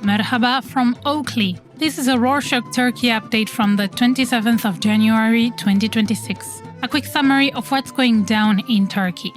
Merhaba from Oakley. This is a Rorschach Turkey update from the 27th of January 2026. A quick summary of what's going down in Turkey.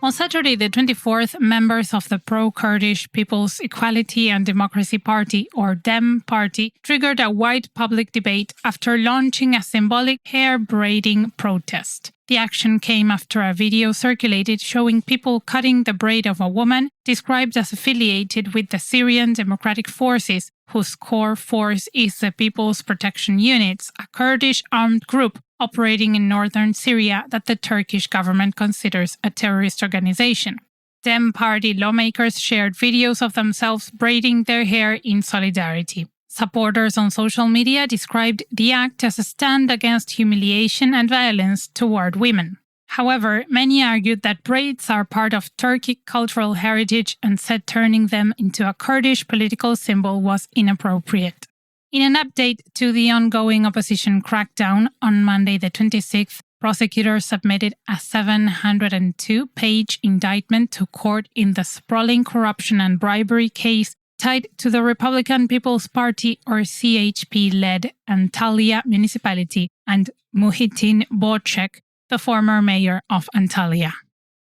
On Saturday the 24th, members of the pro-Kurdish People's Equality and Democracy Party, or DEM Party, triggered a wide public debate after launching a symbolic hair-braiding protest. The action came after a video circulated showing people cutting the braid of a woman described as affiliated with the Syrian Democratic Forces, whose core force is the People's Protection Units, a Kurdish armed group operating in northern Syria that the Turkish government considers a terrorist organization. DEM Party lawmakers shared videos of themselves braiding their hair in solidarity. Supporters on social media described the act as a stand against humiliation and violence toward women. However, many argued that braids are part of Turkic cultural heritage and said turning them into a Kurdish political symbol was inappropriate. In an update to the ongoing opposition crackdown, on Monday the 26th, prosecutors submitted a 702-page indictment to court in the sprawling corruption and bribery case tied to the Republican People's Party or CHP-led Antalya municipality and Muhittin Bocek, the former mayor of Antalya.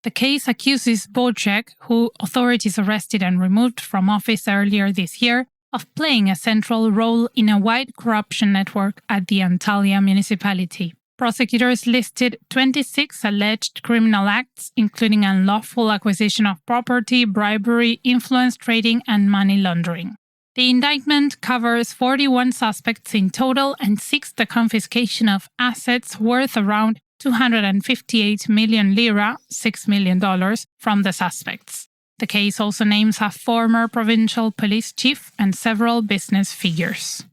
The case accuses Bocek, who authorities arrested and removed from office earlier this year, of playing a central role in a wide corruption network at the Antalya municipality. Prosecutors listed 26 alleged criminal acts, including unlawful acquisition of property, bribery, influence trading, and money laundering. The indictment covers 41 suspects in total and seeks the confiscation of assets worth around 258 million lira, $6 million, from the suspects. The case also names a former provincial police chief and several business figures.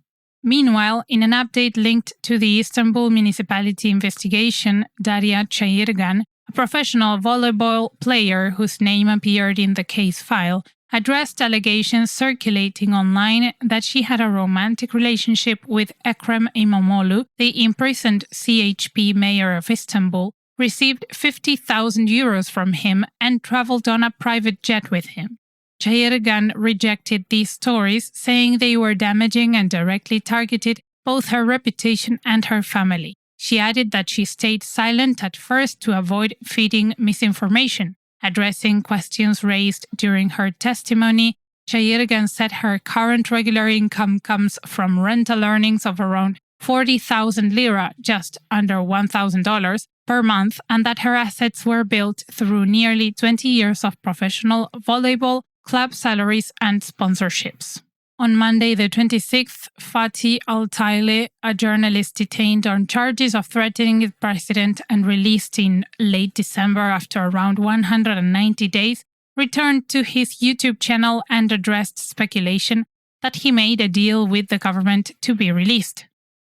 Meanwhile, in an update linked to the Istanbul municipality investigation, Daria Çayırgan, a professional volleyball player whose name appeared in the case file, addressed allegations circulating online that she had a romantic relationship with Ekrem İmamoğlu, the imprisoned CHP mayor of Istanbul, received 50,000 euros from him and traveled on a private jet with him. Çayırgan rejected these stories, saying they were damaging and directly targeted both her reputation and her family. She added that she stayed silent at first to avoid feeding misinformation. Addressing questions raised during her testimony, Çayırgan said her current regular income comes from rental earnings of around 40,000 lira, just under $1,000, per month, and that her assets were built through nearly 20 years of professional volleyball, club salaries, and sponsorships. On Monday the 26th, Fatih Altaylı, a journalist detained on charges of threatening the president and released in late December after around 190 days, returned to his YouTube channel and addressed speculation that he made a deal with the government to be released.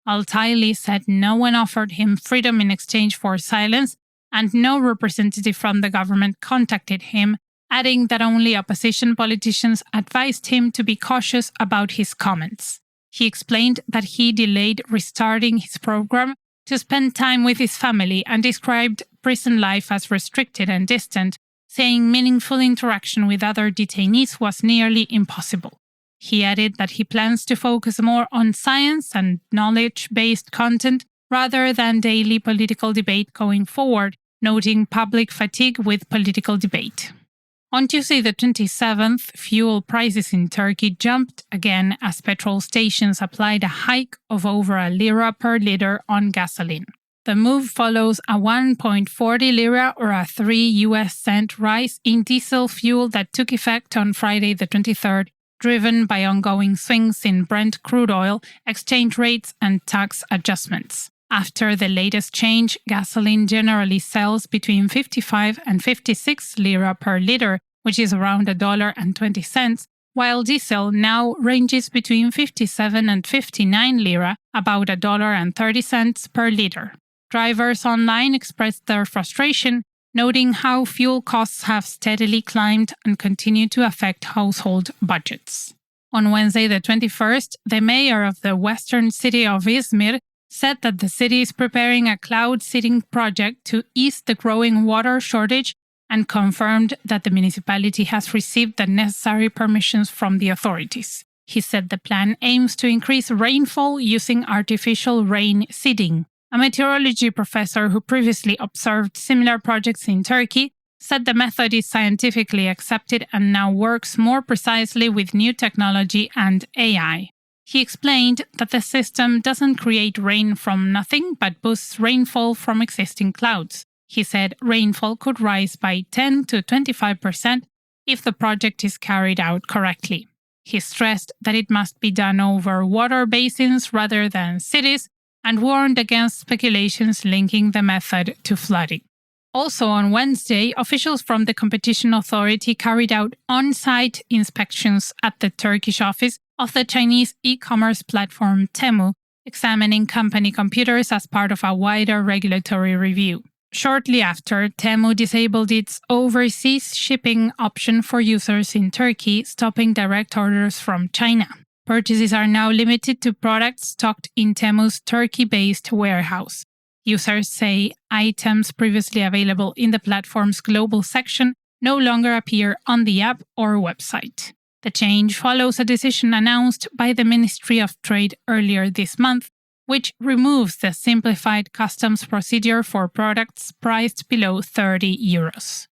Altaylı said no one offered him freedom in exchange for silence, and no representative from the government contacted him, adding that only opposition politicians advised him to be cautious about his comments. He explained that he delayed restarting his program to spend time with his family and described prison life as restricted and distant, saying meaningful interaction with other detainees was nearly impossible. He added that he plans to focus more on science and knowledge-based content rather than daily political debate going forward, noting public fatigue with political debate. On Tuesday the 27th, fuel prices in Turkey jumped again as petrol stations applied a hike of over a lira per liter on gasoline. The move follows a 1.40 lira or a 3 US cent rise in diesel fuel that took effect on Friday the 23rd, driven by ongoing swings in Brent crude oil, exchange rates, and tax adjustments. After the latest change, gasoline generally sells between 55 and 56 lira per liter, which is around $1.20, while diesel now ranges between 57 and 59 lira, about $1.30 per liter. Drivers online expressed their frustration, noting how fuel costs have steadily climbed and continue to affect household budgets. On Wednesday the 21st, the mayor of the western city of Izmir, said that the city is preparing a cloud seeding project to ease the growing water shortage and confirmed that the municipality has received the necessary permissions from the authorities. He said the plan aims to increase rainfall using artificial rain seeding. A meteorology professor who previously observed similar projects in Turkey said the method is scientifically accepted and now works more precisely with new technology and AI. He explained that the system doesn't create rain from nothing but boosts rainfall from existing clouds. He said rainfall could rise by 10 to 25% if the project is carried out correctly. He stressed that it must be done over water basins rather than cities and warned against speculations linking the method to flooding. Also on Wednesday, officials from the Competition Authority carried out on-site inspections at the Turkish office of the Chinese e-commerce platform Temu, examining company computers as part of a wider regulatory review. Shortly after, Temu disabled its overseas shipping option for users in Turkey, stopping direct orders from China. Purchases are now limited to products stocked in Temu's Turkey-based warehouse. Users say items previously available in the platform's global section no longer appear on the app or website. The change follows a decision announced by the Ministry of Trade earlier this month, which removes the simplified customs procedure for products priced below €30.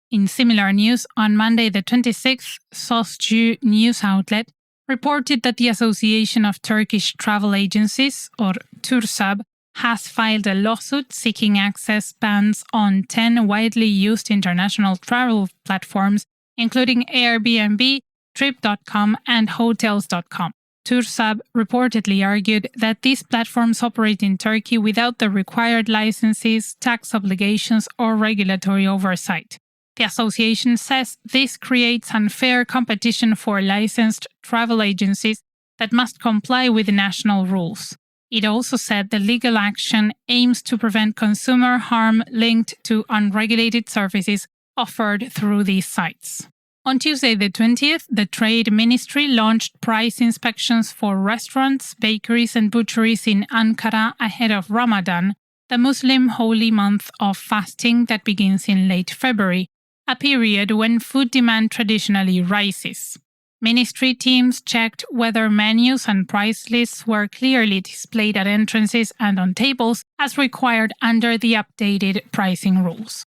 In similar news, on Monday the 26th, Sözcü news outlet reported that the Association of Turkish Travel Agencies, or TÜRSAB, has filed a lawsuit seeking access bans on 10 widely used international travel platforms, including Airbnb, Trip.com, and Hotels.com. TÜRSAB reportedly argued that these platforms operate in Turkey without the required licenses, tax obligations, or regulatory oversight. The association says this creates unfair competition for licensed travel agencies that must comply with national rules. It also said the legal action aims to prevent consumer harm linked to unregulated services offered through these sites. On Tuesday the 20th, the Trade Ministry launched price inspections for restaurants, bakeries and butcheries in Ankara ahead of Ramadan, the Muslim holy month of fasting that begins in late February, a period when food demand traditionally rises. Ministry teams checked whether menus and price lists were clearly displayed at entrances and on tables as required under the updated pricing rules.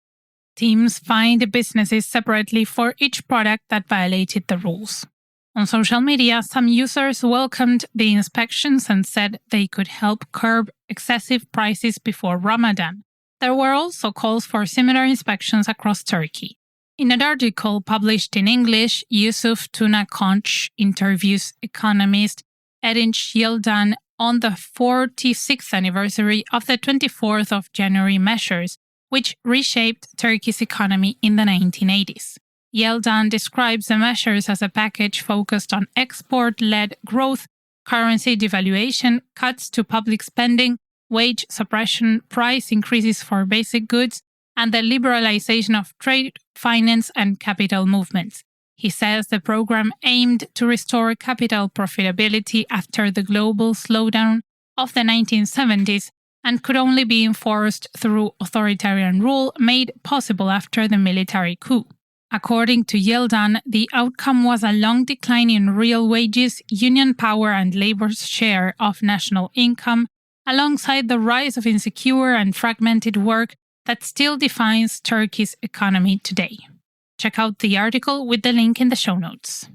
Teams fined businesses separately for each product that violated the rules. On social media, some users welcomed the inspections and said they could help curb excessive prices before Ramadan. There were also calls for similar inspections across Turkey. In an article published in English, Yusuf Tuna interviews economist Erinç Yıldan on the 46th anniversary of the 24th of January measures, which reshaped Turkey's economy in the 1980s. Yıldan describes the measures as a package focused on export-led growth, currency devaluation, cuts to public spending, wage suppression, price increases for basic goods, and the liberalization of trade, finance, and capital movements. He says the program aimed to restore capital profitability after the global slowdown of the 1970s and could only be enforced through authoritarian rule made possible after the military coup. According to Yıldan, the outcome was a long decline in real wages, union power, and labor's share of national income, alongside the rise of insecure and fragmented work that still defines Turkey's economy today. Check out the article with the link in the show notes.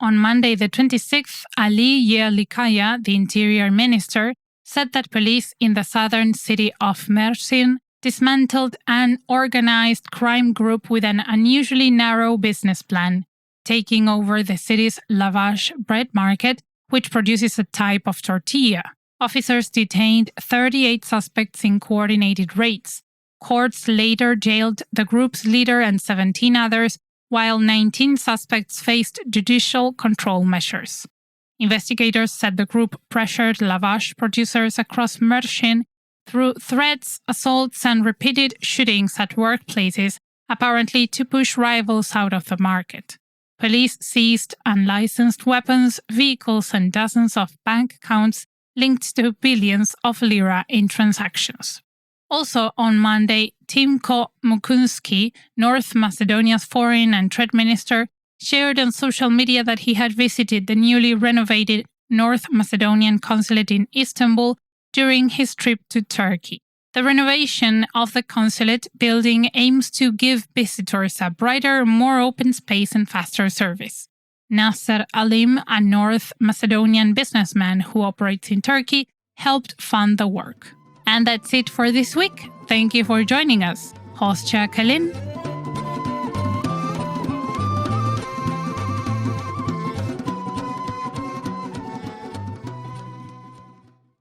On Monday the 26th, Ali Yerlikaya, the interior minister, said that police in the southern city of Mersin dismantled an organized crime group with an unusually narrow business plan, taking over the city's lavash bread market, which produces a type of tortilla. Officers detained 38 suspects in coordinated raids. Courts later jailed the group's leader and 17 others, while 19 suspects faced judicial control measures. Investigators said the group pressured lavash producers across Mersin through threats, assaults, and repeated shootings at workplaces, apparently to push rivals out of the market. Police seized unlicensed weapons, vehicles, and dozens of bank accounts, linked to billions of lira in transactions. Also on Monday, Timko Mukunski, North Macedonia's foreign and trade minister, shared on social media that he had visited the newly renovated North Macedonian consulate in Istanbul during his trip to Turkey. The renovation of the consulate building aims to give visitors a brighter, more open space and faster service. Nasser Alim, a North Macedonian businessman who operates in Turkey, helped fund the work. And that's it for this week. Thank you for joining us. Hoşça kalın.